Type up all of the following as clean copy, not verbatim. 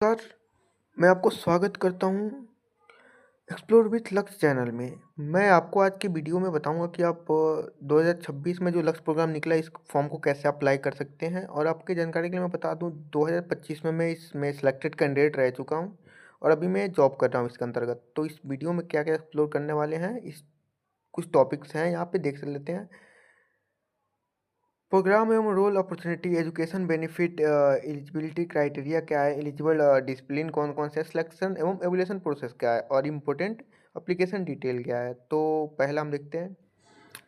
Sir, मैं आपको स्वागत करता हूँ एक्सप्लोर विथ लक्ष्य चैनल में। मैं आपको आज की वीडियो में बताऊंगा कि आप 2026 में जो लक्ष्य प्रोग्राम निकला है, इस फॉर्म को कैसे अप्लाई कर सकते हैं। और आपकी जानकारी के लिए मैं बता दूं, 2025 में मैं इसमें सिलेक्टेड कैंडिडेट रह चुका हूं और अभी मैं जॉब कर रहा हूं इसके अंतर्गत। तो इस वीडियो में क्या क्या एक्सप्लोर करने वाले हैं, इस कुछ टॉपिक्स हैं यहाँ पे, देख लेते हैं। प्रोग्राम एवं role opportunity, education benefit, eligibility criteria क्या है, एलिजिबल डिसिप्लिन कौन कौन से, सिलेक्शन एवं एवोल्यूशन प्रोसेस क्या है और इम्पोर्टेंट एप्लीकेशन डिटेल क्या है। तो पहला हम देखते हैं।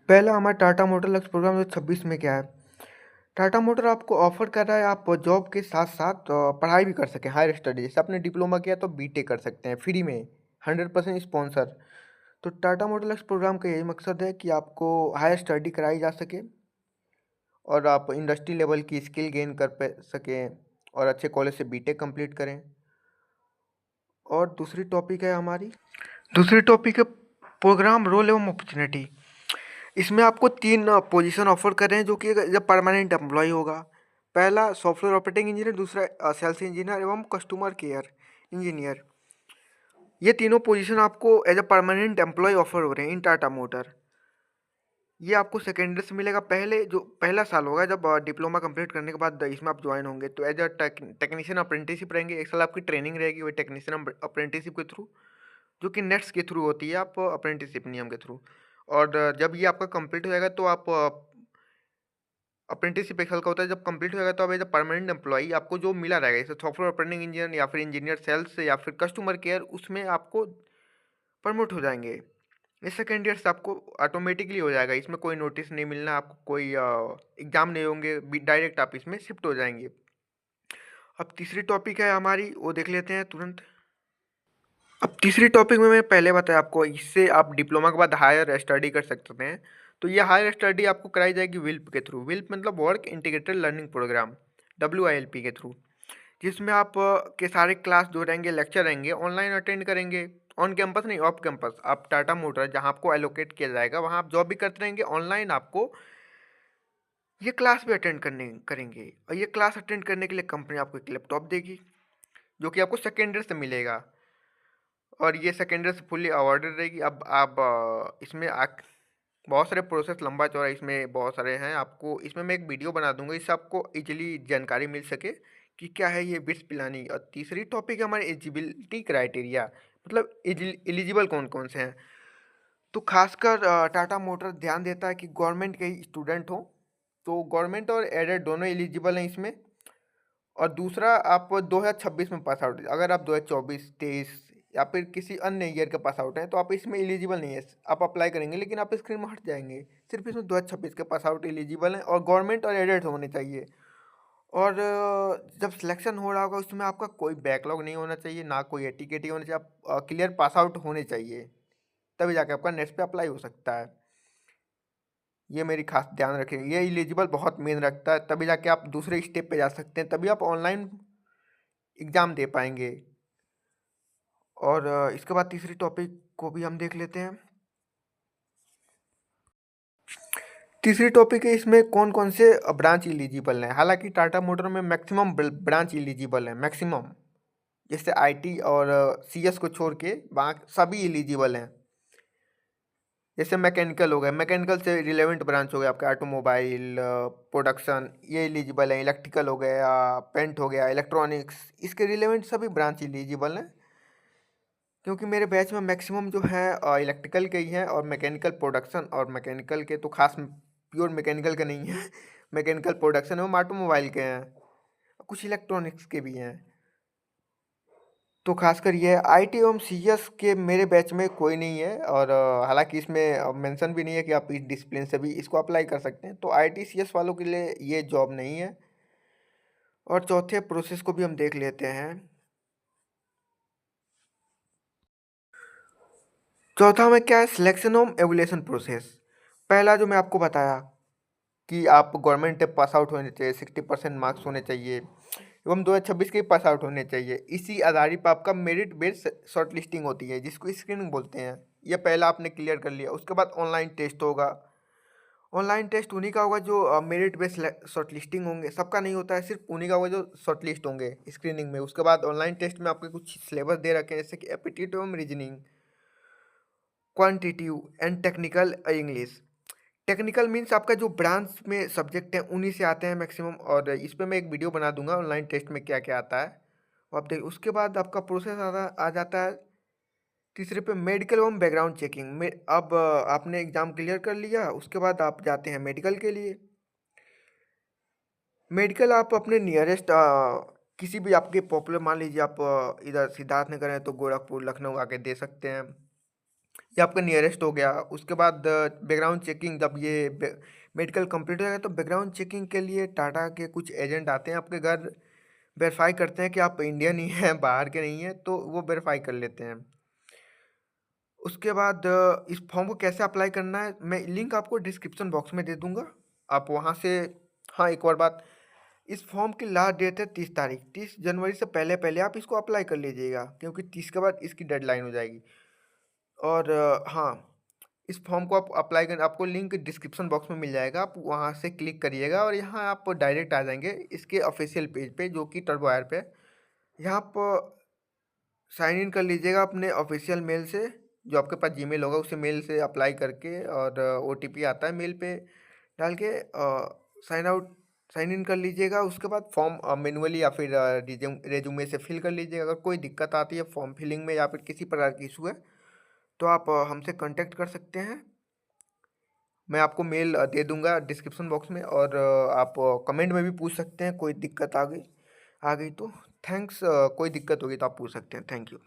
पहला हमारा टाटा मोटर लक्ष्य प्रोग्राम 2026 में क्या है। टाटा मोटर आपको ऑफर कर रहा है आप जॉब के साथ साथ पढ़ाई भी कर सकें, हायर स्टडी। जैसे आपने डिप्लोमा किया तो बीटेक कर सकते हैं फ्री में, 100% स्पॉन्सर। तो टाटा मोटर लक्ष्य प्रोग्राम का यही मकसद है कि आपको हायर स्टडी कराई जा सके और आप इंडस्ट्री लेवल की स्किल गेन कर सकें और अच्छे कॉलेज से बीटेक कंप्लीट करें। और दूसरी टॉपिक है प्रोग्राम रोल एवं अपॉर्चुनिटी। इसमें आपको तीन पोजीशन ऑफर कर रहे हैं जो कि जब परमानेंट एम्प्लॉय होगा। पहला सॉफ्टवेयर ऑपरेटिंग इंजीनियर, दूसरा सेल्स इंजीनियर एवं कस्टमर केयर इंजीनियर। ये तीनों पोजीशन आपको as a permanent employ offer हो रहे हैं इन टाटा मोटर। ये आपको सेकेंडरी से मिलेगा। पहला साल होगा जब डिप्लोमा कंप्लीट करने के बाद इसमें आप ज्वाइन होंगे, तो एज अ टेक्नीशियन अप्रेंटिसशिप रहेंगे। एक साल आपकी ट्रेनिंग रहेगी वही टेक्नीशियन अप्रेंटिसशिप के थ्रू, जो कि नेट्स के थ्रू होती है, आप अप्रेंटिसशिप नियम के थ्रू। और जब ये आपका कंप्लीट हो जाएगा तो आप अप्रेंटिसशिप एक साल का होता है, जब कंप्लीट हो जाएगा तो आप एज अ परमानेंट एम्प्लॉई आपको जो मिला रहेगा, जैसे सॉफ्टवेयर ऑपरेटिंग इंजीनियर या फिर इंजीनियर सेल्स या फिर कस्टमर केयर, उसमें आपको प्रमोट हो जाएंगे। इस सेकेंड ईयर से आपको ऑटोमेटिकली हो जाएगा, इसमें कोई नोटिस नहीं मिलना आपको, कोई एग्जाम नहीं होंगे, डायरेक्ट आप इसमें शिफ्ट हो जाएंगे। अब तीसरी टॉपिक है हमारी, वो देख लेते हैं तुरंत। अब तीसरी टॉपिक में मैं पहले बताया आपको, इससे आप डिप्लोमा के बाद हायर स्टडी कर सकते हैं। तो ये हायर स्टडी आपको कराई जाएगी विल्प के थ्रू। विल्प मतलब work integrated learning programme, WILP के थ्रू, जिसमें आप के सारे क्लास जो रहेंगे, लेक्चर रहेंगे, ऑनलाइन अटेंड करेंगे। ऑन कैंपस नहीं, ऑफ कैंपस। आप टाटा मोटर जहां आपको एलोकेट किया जाएगा वहां आप जॉब भी करते रहेंगे, ऑनलाइन आपको ये क्लास भी अटेंड करने करेंगे। और ये क्लास अटेंड करने के लिए कंपनी आपको एक लैपटॉप देगी जो कि आपको सेकेंडरी से मिलेगा, और ये सेकेंडरी से फुल्ली अवॉर्डेड रहेगी। अब आप इसमें बहुत सारे प्रोसेस लंबा चौड़ा इसमें बहुत सारे हैं। आपको इसमें मैं एक वीडियो बना दूंगा, इससे आपको इजीली जानकारी मिल सके कि क्या है ये बिट्स प्लानिंग। और तीसरी टॉपिक है हमारे एलिजिबिलिटी क्राइटेरिया, मतलब एलिजिबल कौन कौन से हैं। तो खासकर टाटा मोटर ध्यान देता है कि गवर्नमेंट के ही स्टूडेंट हो, तो गवर्नमेंट और एडेड दोनों एलिजिबल हैं इसमें। और दूसरा, आप 2026 में पास आउट, अगर आप 2024, 23 या फिर किसी अन्य ईयर के पास आउट हैं तो आप इसमें एलिजिबल नहीं है। आप अप्लाई करेंगे लेकिन आप स्क्रीन में हट जाएंगे। सिर्फ इसमें 2026 के पास आउट एलिजिबल हैं और गवर्नमेंट और एडेड होने चाहिए। और जब सिलेक्शन हो रहा होगा उसमें आपका कोई बैकलॉग नहीं होना चाहिए, ना कोई एटीकेटी होना चाहिए। आप क्लियर पास आउट होने चाहिए, तभी जाके आपका नेक्स्ट पे अप्लाई हो सकता है। ये मेरी खास ध्यान रखें, ये एलिजिबल बहुत मेन रखता है, तभी जाके आप दूसरे स्टेप पे जा सकते हैं, तभी आप ऑनलाइन एग्ज़ाम दे पाएंगे। और इसके बाद तीसरी टॉपिक को भी हम देख लेते हैं। तीसरी टॉपिक है इसमें कौन कौन से ब्रांच एलिजिबल हैं। हालांकि टाटा मोटर में मैक्सिमम ब्रांच एलिजिबल है, मैक्सिमम। जैसे IT और CS को छोड़ के बाकी सभी एलिजिबल हैं। जैसे मैकेनिकल हो गए, मैकेनिकल से रिलेवेंट ब्रांच हो गया आपका ऑटोमोबाइल, प्रोडक्शन, ये एलिजिबल है। इलेक्ट्रिकल हो गया, पेंट हो गया, इलेक्ट्रॉनिक्स, इसके रिलेवेंट सभी ब्रांच एलिजिबल हैं। क्योंकि मेरे बैच में मैक्सिमम जो है इलेक्ट्रिकल के ही हैं, और मैकेनिकल प्रोडक्शन, और मैकेनिकल के तो खास प्योर मैकेनिकल के नहीं है मैकेनिकल प्रोडक्शन एवं ऑटोमोबाइल के हैं, कुछ इलेक्ट्रॉनिक्स के भी हैं। तो खासकर ये IT एवं CS के मेरे बैच में कोई नहीं है। और हालांकि इसमें मेंशन भी नहीं है कि आप इस डिसिप्लिन से भी इसको अप्लाई कर सकते हैं। तो IT CS वालों के लिए ये जॉब नहीं है। और चौथे प्रोसेस को भी हम देख लेते हैं। चौथा में क्या है, सिलेक्शन एवं एवुलेशन प्रोसेस। पहला जो मैं आपको बताया कि आप गवर्नमेंट पास आउट होने चाहिए, 60% मार्क्स होने चाहिए एवं 2026 के पास आउट होने चाहिए। इसी आधार पर आपका मेरिट बेस्ड शॉर्ट लिस्टिंग होती है, जिसको स्क्रीनिंग बोलते हैं। यह पहला आपने क्लियर कर लिया, उसके बाद ऑनलाइन टेस्ट होगा। ऑनलाइन टेस्ट उन्हीं का होगा जो मेरिट बेस्ड शॉर्टलिस्टिंग होंगे, सबका नहीं होता है, सिर्फ उन्हीं का होगा जो शॉर्टलिस्ट होंगे स्क्रीनिंग में। उसके बाद ऑनलाइन टेस्ट में आपके कुछ सिलेबस दे रखे हैं, जैसे कि एप्टीट्यूड एवं reasoning, quantitative and technical English. Technical means आपका जो ब्रांच में सब्जेक्ट है उन्हीं से आते हैं मैक्सिमम, और इस पे मैं एक वीडियो बना दूंगा ऑनलाइन टेस्ट में क्या क्या आता है, वो आप देखिए। उसके बाद आपका प्रोसेस आ जाता है तीसरे पे, मेडिकल एवं बैकग्राउंड चेकिंग में। अब आपने एग्ज़ाम क्लियर कर लिया, उसके बाद आप जाते हैं मेडिकल के लिए। मेडिकल आप अपने नियरेस्ट किसी भी आपके पॉपुलर, मान लीजिए आप इधर सिद्धार्थ नगर है तो गोरखपुर लखनऊ आके दे सकते हैं, ये आपका नियरेस्ट हो गया। उसके बाद बैकग्राउंड चेकिंग, जब ये मेडिकल कंप्लीट हो जाएगा तो बैकग्राउंड चेकिंग के लिए टाटा के कुछ एजेंट आते हैं आपके घर, वेरीफाई करते हैं कि आप इंडियन ही हैं, बाहर के नहीं हैं, तो वो वेरीफाई कर लेते हैं। उसके बाद इस फॉर्म को कैसे अप्लाई करना है, मैं लिंक आपको डिस्क्रिप्शन बॉक्स में दे दूंगा, आप वहाँ से। हाँ, एक और बात, इस फॉर्म की लास्ट डेट है 30 तारीख, 30 जनवरी से पहले पहले आप इसको अप्लाई कर लीजिएगा, क्योंकि 30 के बाद इसकी डेडलाइन हो जाएगी। और हाँ, इस फॉर्म को आप अप्लाई कर, आपको लिंक डिस्क्रिप्शन बॉक्स में मिल जाएगा, आप वहाँ से क्लिक करिएगा और यहाँ आप डायरेक्ट आ जाएंगे इसके ऑफिशियल पेज पे, जो कि टर्बो वायर पे है। यहाँ आप साइन इन कर लीजिएगा अपने ऑफिशियल मेल से, जो आपके पास जीमेल होगा उसे मेल से अप्लाई करके, और ओटीपी आता है मेल पे डाल के साइन इन कर लीजिएगा। उसके बाद फॉर्म मैनुअली या फिर रेज्यूमे से फिल कर लीजिएगा। अगर कोई दिक्कत आती है फॉर्म फिलिंग में या फिर किसी प्रकार की इशू है तो आप हमसे कांटेक्ट कर सकते हैं, मैं आपको मेल दे दूंगा डिस्क्रिप्शन बॉक्स में, और आप कमेंट में भी पूछ सकते हैं, कोई दिक्कत आ गई तो। थैंक्स, कोई दिक्कत होगी तो आप पूछ सकते हैं। Thank you.